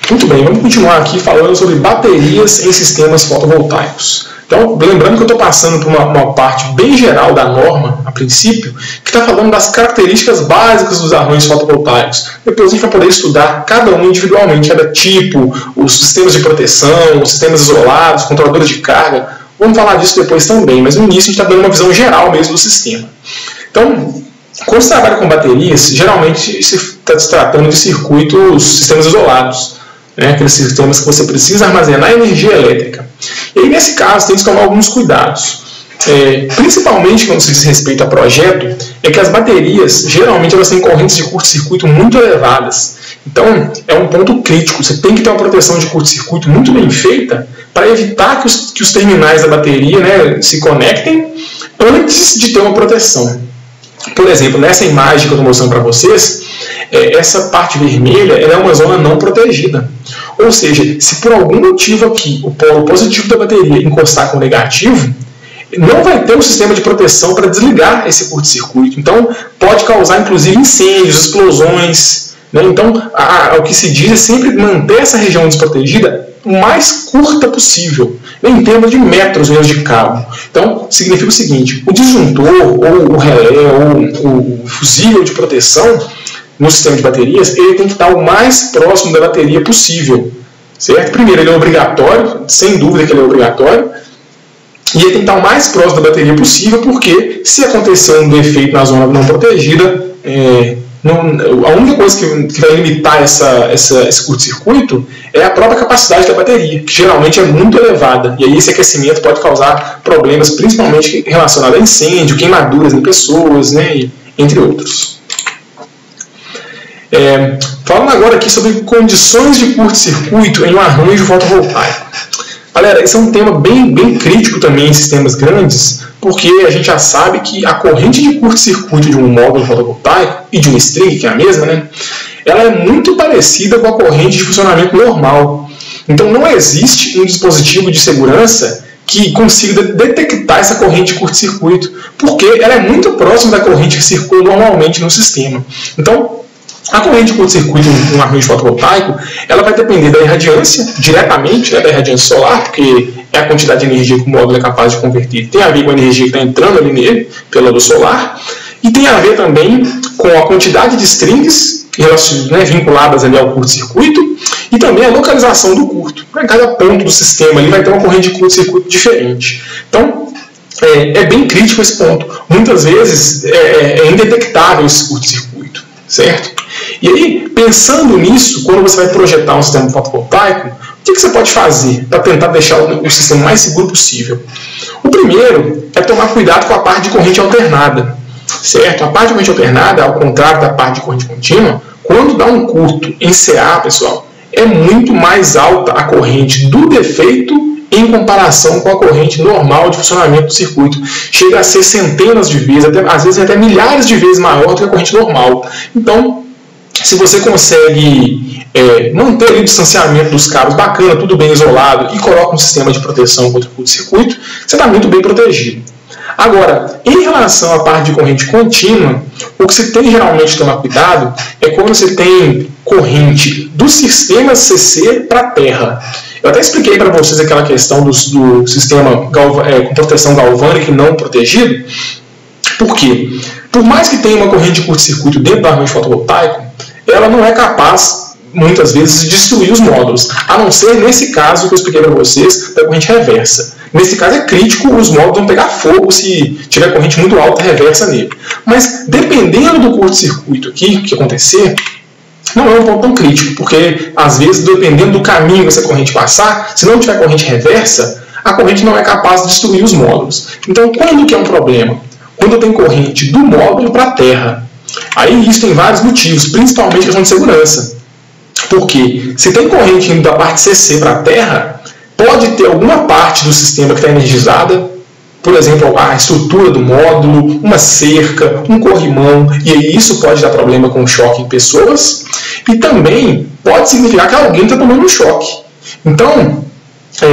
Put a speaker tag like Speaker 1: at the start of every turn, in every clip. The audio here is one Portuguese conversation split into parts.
Speaker 1: Muito bem, vamos continuar aqui falando sobre baterias em sistemas fotovoltaicos. Então, lembrando que eu estou passando por uma parte bem geral da norma, a princípio, que está falando das características básicas dos arranjos fotovoltaicos. Depois a gente vai poder estudar cada um individualmente, cada tipo, os sistemas de proteção, os sistemas isolados, controladores de carga. Vamos falar disso depois também, mas no início a gente está dando uma visão geral mesmo do sistema. Então, quando você trabalha com baterias, geralmente se está se tratando de circuitos, sistemas isolados, né? Aqueles sistemas que você precisa armazenar energia elétrica. E aí, nesse caso, tem que tomar alguns cuidados. Principalmente quando se diz respeito a projeto, é que as baterias, geralmente, elas têm correntes de curto-circuito muito elevadas. Então, é um ponto crítico. Você tem que ter uma proteção de curto-circuito muito bem feita para evitar que os terminais da bateria, né, se conectem antes de ter uma proteção. Por exemplo, nessa imagem que eu estou mostrando para vocês, essa parte vermelha é uma zona não protegida. Ou seja, se por algum motivo aqui o polo positivo da bateria encostar com o negativo, não vai ter um sistema de proteção para desligar esse curto-circuito. Então, pode causar inclusive incêndios, explosões. Né? Então, o que se diz é sempre manter essa região desprotegida o mais curta possível, em termos de metros mesmo de cabo. Então, significa o seguinte: o disjuntor, ou o relé, ou o fusível de proteção no sistema de baterias, ele tem que estar o mais próximo da bateria possível. Certo? Primeiro, ele é obrigatório, sem dúvida que ele é obrigatório, e ele tem que estar o mais próximo da bateria possível, porque se acontecer um defeito na zona não protegida, a única coisa que vai limitar esse curto-circuito é a própria capacidade da bateria, que geralmente é muito elevada. E aí esse aquecimento pode causar problemas, principalmente relacionados a incêndio, queimaduras em pessoas, né, entre outros. Falando agora aqui sobre condições de curto-circuito em um arranjo fotovoltaico. Galera, esse é um tema bem crítico também em sistemas grandes, porque a gente já sabe que a corrente de curto-circuito de um módulo fotovoltaico e de uma string, que é a mesma, né, ela é muito parecida com a corrente de funcionamento normal. Então não existe um dispositivo de segurança que consiga detectar essa corrente de curto-circuito, porque ela é muito próxima da corrente que circula normalmente no sistema. Então, a corrente de curto-circuito em um arranjo fotovoltaico, ela vai depender da irradiância, diretamente, né, da irradiância solar, porque é a quantidade de energia que o módulo é capaz de converter. Tem a ver com a energia que está entrando ali nele, pela luz solar, e tem a ver também com a quantidade de strings vinculadas ali ao curto-circuito, e também a localização do curto. Cada ponto do sistema ali vai ter uma corrente de curto-circuito diferente. Então, é bem crítico esse ponto. Muitas vezes é indetectável esse curto-circuito, certo? E aí, pensando nisso, quando você vai projetar um sistema fotovoltaico, o que você pode fazer para tentar deixar o sistema mais seguro possível? O primeiro é tomar cuidado com a parte de corrente alternada. Certo? A parte de corrente alternada, ao contrário da parte de corrente contínua, quando dá um curto em CA, pessoal, é muito mais alta a corrente do defeito em comparação com a corrente normal de funcionamento do circuito. Chega a ser centenas de vezes, às vezes até milhares de vezes maior do que a corrente normal. Então, se você consegue manter ali o distanciamento dos cabos bacana, tudo bem isolado, e coloca um sistema de proteção contra o curto-circuito, você está muito bem protegido. Agora, em relação à parte de corrente contínua, o que se tem geralmente que tomar cuidado é quando você tem corrente do sistema CC para a terra. Eu até expliquei para vocês aquela questão do sistema com proteção galvânica e não protegido. Por quê? Por mais que tenha uma corrente de curto-circuito dentro do arranjo fotovoltaico, ela não é capaz, muitas vezes, de destruir os módulos, a não ser nesse caso que eu expliquei para vocês, da corrente reversa. Nesse caso é crítico, os módulos vão pegar fogo se tiver corrente muito alta reversa nele. Mas dependendo do curto-circuito aqui, que acontecer, não é um ponto tão crítico, porque às vezes, dependendo do caminho que essa corrente passar, se não tiver corrente reversa, a corrente não é capaz de destruir os módulos. Então, quando que é um problema? Quando tem corrente do módulo para a terra. Aí isso tem vários motivos, principalmente questão de segurança. Porque se tem corrente indo da parte CC para a terra, pode ter alguma parte do sistema que está energizada, por exemplo, a estrutura do módulo, uma cerca, um corrimão, e aí isso pode dar problema com choque em pessoas, e também pode significar que alguém está tomando um choque. Então,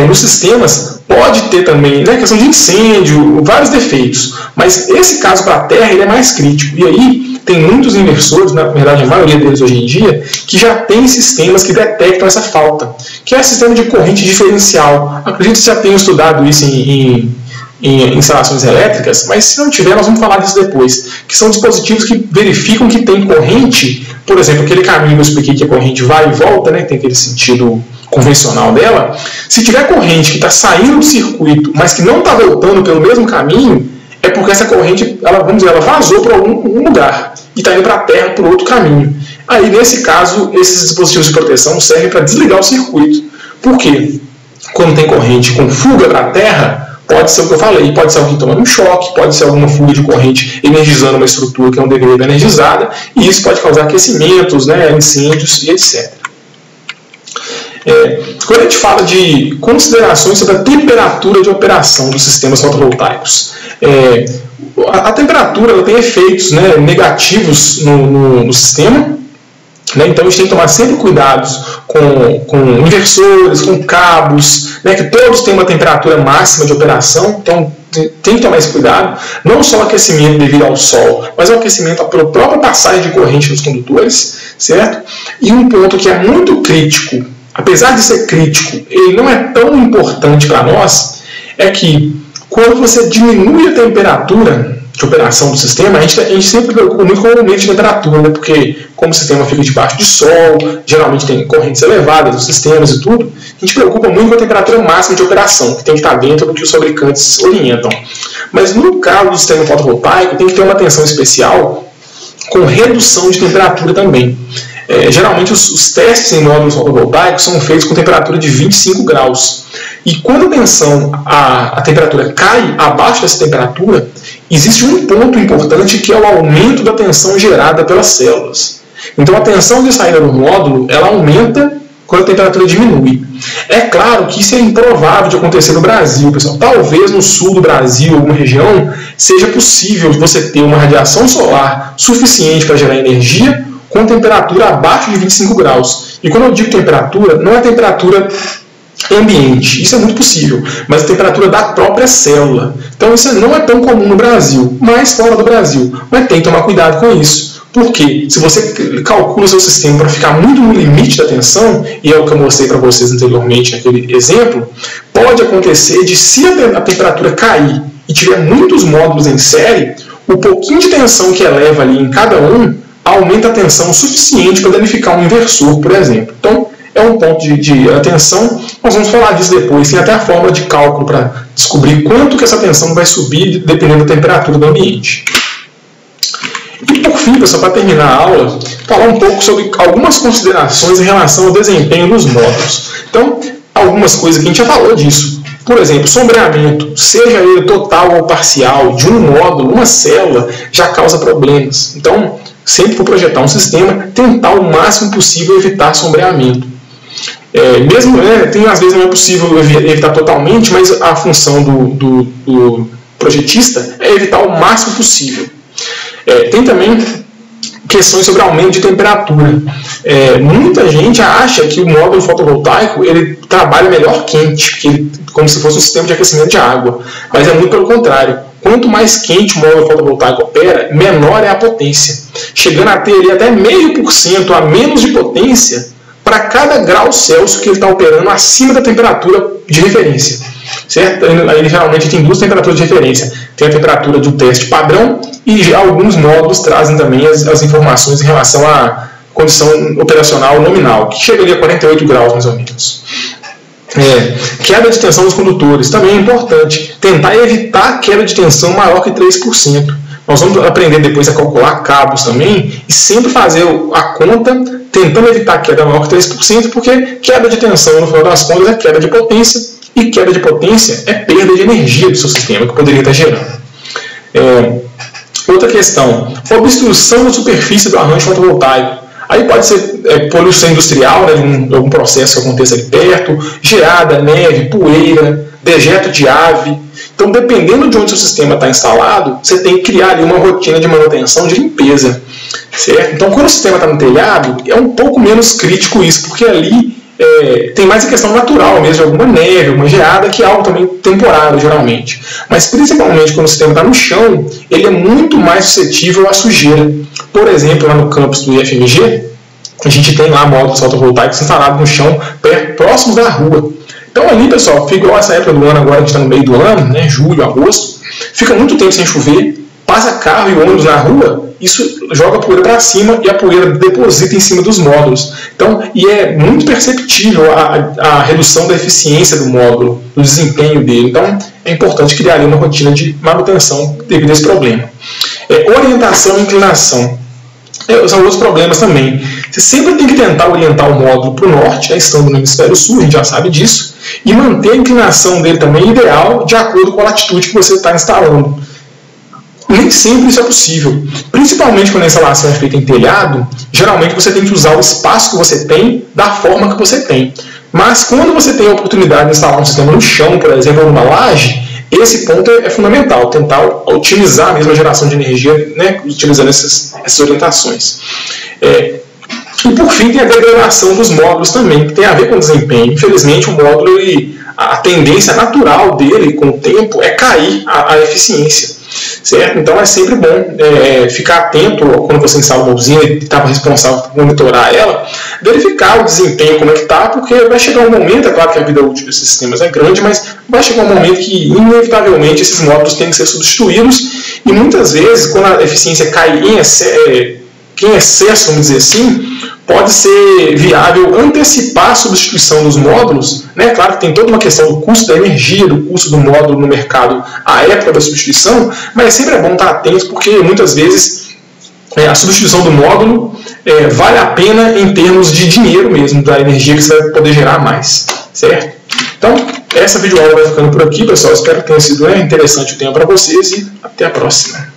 Speaker 1: nos sistemas pode ter também questão de incêndio, vários defeitos, mas esse caso para a terra ele é mais crítico, e aí tem muitos inversores, na verdade a maioria deles hoje em dia, que já tem sistemas que detectam essa falta, que é o sistema de corrente diferencial. Acredito que já tenham estudado isso em instalações elétricas, mas se não tiver, nós vamos falar disso depois, que são dispositivos que verificam que tem corrente, por exemplo, aquele caminho que eu expliquei que a corrente vai e volta, né, tem aquele sentido convencional dela. Se tiver corrente que está saindo do circuito, mas que não está voltando pelo mesmo caminho, é porque essa corrente, ela vazou para algum lugar e está indo para a Terra por outro caminho. Aí, nesse caso, esses dispositivos de proteção servem para desligar o circuito. Por quê? Quando tem corrente com fuga para a Terra, pode ser o que eu falei, pode ser alguém tomando um choque, pode ser alguma fuga de corrente energizando uma estrutura que não deveria estar energizada, e isso pode causar aquecimentos, né, incêndios e etc. Quando a gente fala de considerações sobre a temperatura de operação dos sistemas fotovoltaicos, a temperatura ela tem efeitos, né, negativos no sistema, né, então a gente tem que tomar sempre cuidados com inversores, com cabos, né, que todos têm uma temperatura máxima de operação, então tem que tomar esse cuidado, não só o aquecimento devido ao sol, mas o aquecimento pela própria passagem de corrente nos condutores, certo? E um ponto que é muito crítico, apesar de ser crítico, ele não é tão importante para nós, é que quando você diminui a temperatura de operação do sistema, a gente sempre preocupa muito com o aumento de temperatura, né? Porque como o sistema fica debaixo de sol, geralmente tem correntes elevadas nos sistemas e tudo, a gente preocupa muito com a temperatura máxima de operação, que tem que estar dentro do que os fabricantes orientam. Mas no caso do sistema fotovoltaico, tem que ter uma atenção especial com redução de temperatura também. Geralmente os testes em módulos fotovoltaicos são feitos com temperatura de 25 graus. E quando a temperatura cai abaixo dessa temperatura, existe um ponto importante que é o aumento da tensão gerada pelas células. Então a tensão de saída do módulo ela aumenta quando a temperatura diminui. É claro que isso é improvável de acontecer no Brasil, pessoal. Talvez no sul do Brasil, alguma região, seja possível você ter uma radiação solar suficiente para gerar energia com temperatura abaixo de 25 graus. E quando eu digo temperatura, não é temperatura ambiente, isso é muito possível, mas a temperatura da própria célula. Então isso não é tão comum no Brasil, mas fora do Brasil. Mas tem que tomar cuidado com isso. Porque se você calcula o seu sistema para ficar muito no limite da tensão, e é o que eu mostrei para vocês anteriormente naquele exemplo, pode acontecer de, se a temperatura cair e tiver muitos módulos em série, o pouquinho de tensão que eleva ali em cada um aumenta a tensão suficiente para danificar um inversor, por exemplo. Então, é um ponto de atenção. Nós vamos falar disso depois. Tem até a forma de cálculo para descobrir quanto que essa tensão vai subir dependendo da temperatura do ambiente. E por fim, pessoal, para terminar a aula, falar um pouco sobre algumas considerações em relação ao desempenho dos módulos. Então, algumas coisas que a gente já falou disso. Por exemplo, sombreamento, seja ele total ou parcial, de um módulo, uma célula, já causa problemas. Então, sempre for projetar um sistema, tentar o máximo possível evitar sombreamento. Mesmo, às vezes não é possível evitar totalmente, mas a função do projetista é evitar o máximo possível. Tem também questões sobre aumento de temperatura. Muita gente acha que o módulo fotovoltaico ele trabalha melhor quente, como se fosse um sistema de aquecimento de água, mas é muito pelo contrário. Quanto mais quente o módulo fotovoltaico opera, menor é a potência, chegando a ter ali até 0,5% a menos de potência para cada grau Celsius que ele está operando acima da temperatura de referência. Certo? Aí geralmente tem duas temperaturas de referência. Tem a temperatura do teste padrão e alguns módulos trazem também as informações em relação à condição operacional nominal, que chega ali a 48 graus mais ou menos. Queda de tensão dos condutores também é importante. Tentar evitar queda de tensão maior que 3%. Nós vamos aprender depois a calcular cabos também e sempre fazer a conta tentando evitar queda maior que 3%, porque queda de tensão, no final das contas, é queda de potência, e queda de potência é perda de energia do seu sistema que poderia estar gerando. Outra questão, obstrução da superfície do arranjo fotovoltaico. Aí pode ser poluição industrial, né, de algum processo que aconteça ali perto, geada, neve, poeira, dejeto de ave. Então, dependendo de onde o seu sistema está instalado, você tem que criar ali uma rotina de manutenção de limpeza. Certo? Então, quando o sistema está no telhado, é um pouco menos crítico isso, porque ali tem mais a questão natural mesmo, de alguma neve, alguma geada, que é algo também temporário, geralmente. Mas principalmente quando o sistema está no chão, ele é muito mais suscetível à sujeira. Por exemplo, lá no campus do IFMG, a gente tem lá módulos fotovoltaicos instalados no chão, próximos da rua. Então ali, pessoal, fica igual essa época do ano agora, a gente está no meio do ano, né, julho, agosto, fica muito tempo sem chover, passa carro e ônibus na rua, isso joga a poeira para cima e a poeira deposita em cima dos módulos. Então, e é muito perceptível a redução da eficiência do módulo, do desempenho dele. Então, é importante criar ali uma rotina de manutenção devido a esse problema. Orientação e inclinação. São outros problemas também. Você sempre tem que tentar orientar o módulo para o norte, estando no hemisfério sul, a gente já sabe disso, e manter a inclinação dele também ideal, de acordo com a latitude que você está instalando. Nem sempre isso é possível. Principalmente quando a instalação é feita em telhado, geralmente você tem que usar o espaço que você tem, da forma que você tem. Mas quando você tem a oportunidade de instalar um sistema no chão, por exemplo, ou numa laje, esse ponto é fundamental, tentar otimizar mesmo a geração de energia, né, utilizando essas orientações. E por fim tem a degradação dos módulos também, que tem a ver com o desempenho. Infelizmente o módulo, a tendência natural dele com o tempo é cair a eficiência, certo? Então é sempre bom ficar atento quando você instala uma usina e estava responsável por monitorar ela, verificar o desempenho, como é que está, porque vai chegar um momento, é claro que a vida útil desses sistemas é grande, mas vai chegar um momento que inevitavelmente esses módulos têm que ser substituídos, e muitas vezes quando a eficiência cai em excesso, vamos dizer assim, pode ser viável antecipar a substituição dos módulos, né? Claro que tem toda uma questão do custo da energia, do custo do módulo no mercado à época da substituição, mas sempre é bom estar atento, porque muitas vezes a substituição do módulo vale a pena em termos de dinheiro mesmo, da energia que você vai poder gerar mais, certo? Então, essa videoaula vai ficando por aqui, pessoal. Espero que tenha sido interessante o tema para vocês e até a próxima.